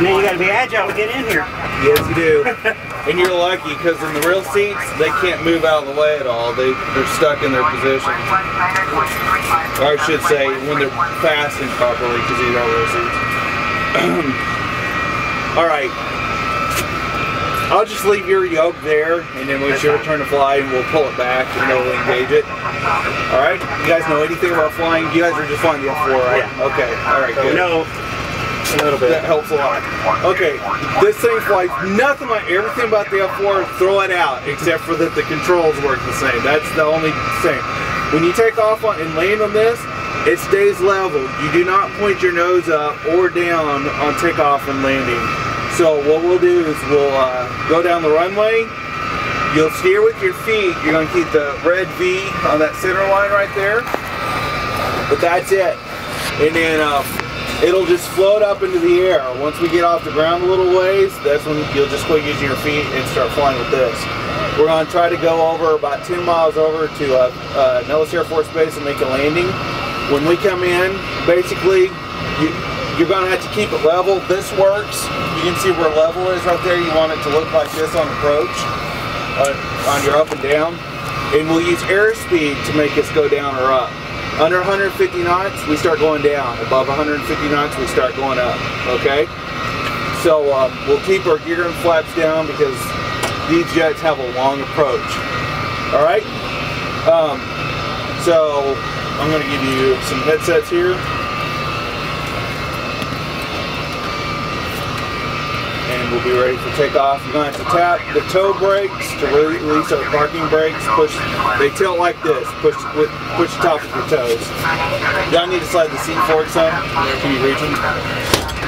Now you got to be agile to get in here. Yes, you do. And you're lucky because in the real seats, they can't move out of the way at all. They're stuck in their position. Or I should say, when they're fastened properly, because these are real seats. All right. I'll just leave your yoke there, and then when it's your turn to fly, and we'll pull it back, and then we'll engage it. All right? You guys know anything about flying? You guys are just flying the F4, right? Yeah. Okay. All right, good. No. A little bit. That helps a lot. Okay, this thing flies nothing like everything about the F4, throw it out, except for that the controls work the same. That's the only thing. When you take off on and land on this, it stays level. You do not point your nose up or down on takeoff and landing. So what we'll do is we'll go down the runway. You'll steer with your feet. You're going to keep the red V on that center line right there. But that's it. And then it'll just float up into the air. Once we get off the ground a little ways, that's when you'll just quit using your feet and start flying with this. We're going to try to go over about 10 miles over to Nellis Air Force Base and make a landing. When we come in, basically, you're going to have to keep it level. This works. You can see where level is right there. You want it to look like this on approach, on your up and down. And we'll use airspeed to make us go down or up. Under 150 knots, we start going down. Above 150 knots, we start going up. Okay? So we'll keep our gear and flaps down because these jets have a long approach. All right? So I'm going to give you some headsets here. And we'll be ready for takeoff. You're going to have to tap the toe brakes to release our parking brakes. Push. They tilt like this. Push the top of your toes. Y'all need to slide the seat forward some. Can you reach them?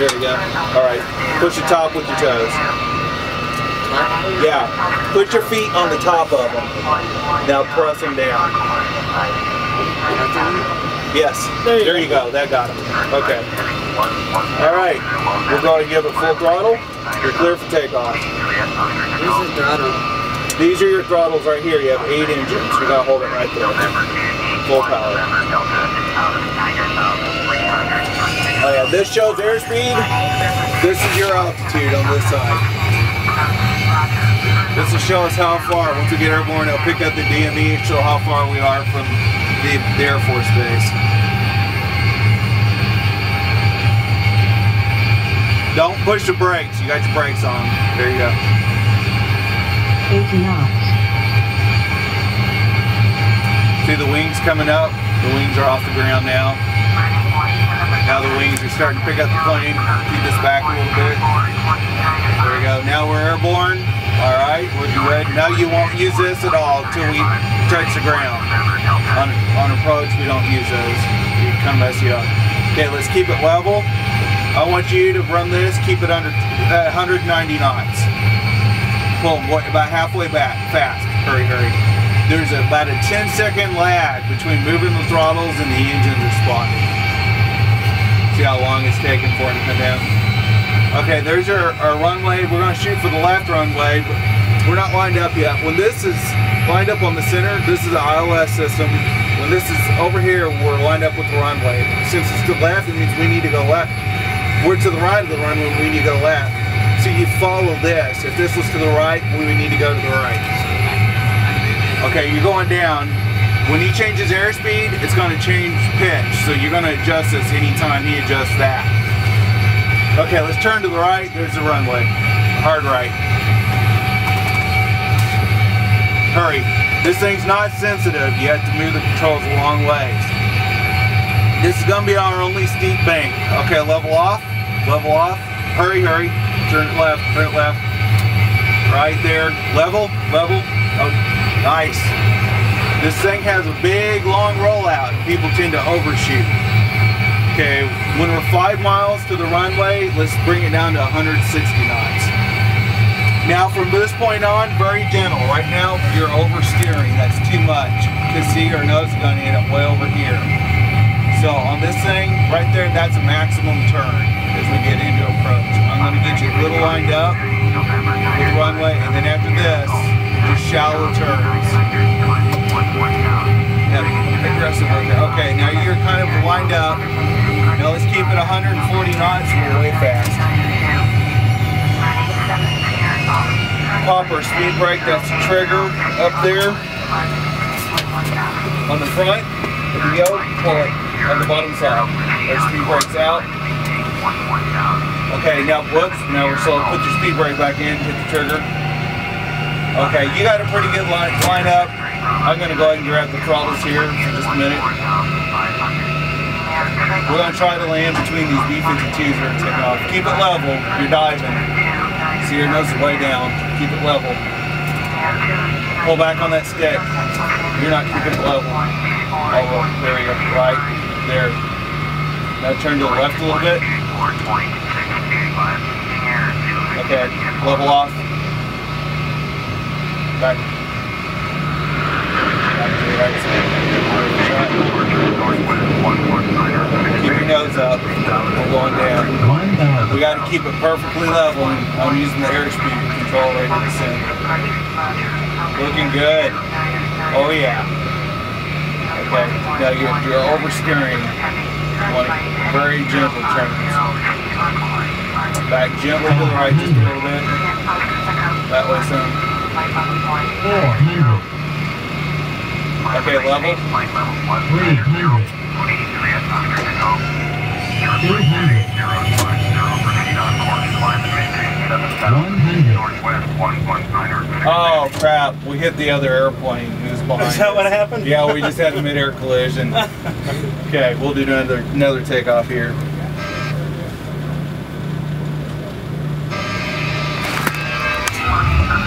There we go. All right. Push the top with your toes. Yeah. Put your feet on the top of them. Now press them down. Yes. There you go. That got them. Okay. All right. We're going to give it full throttle. You're clear for takeoff. Where's the throttle? These are your throttles right here. You have 8 engines. You're going to hold it right there. Full power. Oh yeah, this shows airspeed. This is your altitude on this side. This will show us how far. Once we get airborne, it'll pick up the DME and show how far we are from the Air Force Base. Don't push the brakes. You got your brakes on. There you go. 80 knots. See the wings coming up? The wings are off the ground now. Now the wings are starting to pick up the plane. Keep this back a little bit. There we go. Now we're airborne. All right, we'll be ready. Now you won't use this at all until we touch the ground. On approach, we don't use those. You kind of mess you up. Okay, let's keep it level. I want you to run this, keep it under 190 knots. Pull about halfway back, fast, hurry, hurry. There's about a 10-second lag between moving the throttles and the engines responding. See how long it's taking for it to come down? Okay, there's our runway. We're going to shoot for the left runway, but we're not lined up yet. When this is lined up on the center, this is the ILS system. When this is over here, we're lined up with the runway. Since it's to the left, it means we need to go left. We're to the right of the runway, we need to go left. So you follow this. If this was to the right, we would need to go to the right. Okay, you're going down. When he changes airspeed, it's going to change pitch. So you're going to adjust this anytime he adjusts that. Okay, let's turn to the right. There's the runway. Hard right. Hurry. This thing's not sensitive. You have to move the controls a long ways. This is going to be our only steep bank. Okay, level off. Level off. Hurry, hurry. Turn it left. Turn it left. Right there. Level. Level. Oh, nice. This thing has a big, long rollout. People tend to overshoot. Okay, when we're 5 miles to the runway, let's bring it down to 160 knots. Now from this point on, very gentle. Right now, you're oversteering. That's too much. You can see our nose is going to end up way over here. So on this thing, right there, that's a maximum turn as we get into approach. I'm going to get you a little lined up with the runway, and then after this, just shallow turns. Yeah, aggressive. Okay, now you're kind of 140 knots, we're way fast. Pop our speed brake, that's the trigger up there. On the front of the yoke, pull it on the bottom side. Our speed brake's out. Okay, now whoops, now we're slow. Put your speed brake back in, hit the trigger. Okay, you got a pretty good line up. I'm going to go ahead and grab the throttles here for just a minute. We're going to try to land between these B-52Gs that are taking off. Keep it level, you're diving. See, your nose is way down. Keep it level. Pull back on that stick. You're not keeping it level. Oh, there we go. Right there. Now turn to the left a little bit. Okay, level off. Back. Back to the right side. Keep your nose up. We're going down. We got to keep it perfectly level. I'm using the airspeed control right in the center. Looking good. Oh yeah. Okay. Now you're oversteering. You want very gentle turns. Back gently to the right just a little bit. That way some. 400. Okay, level. 300. 200. 100. Oh crap, we hit the other airplane who's behind us. Is that what happened? Yeah, we just had a mid-air collision. Okay, we'll do another takeoff here.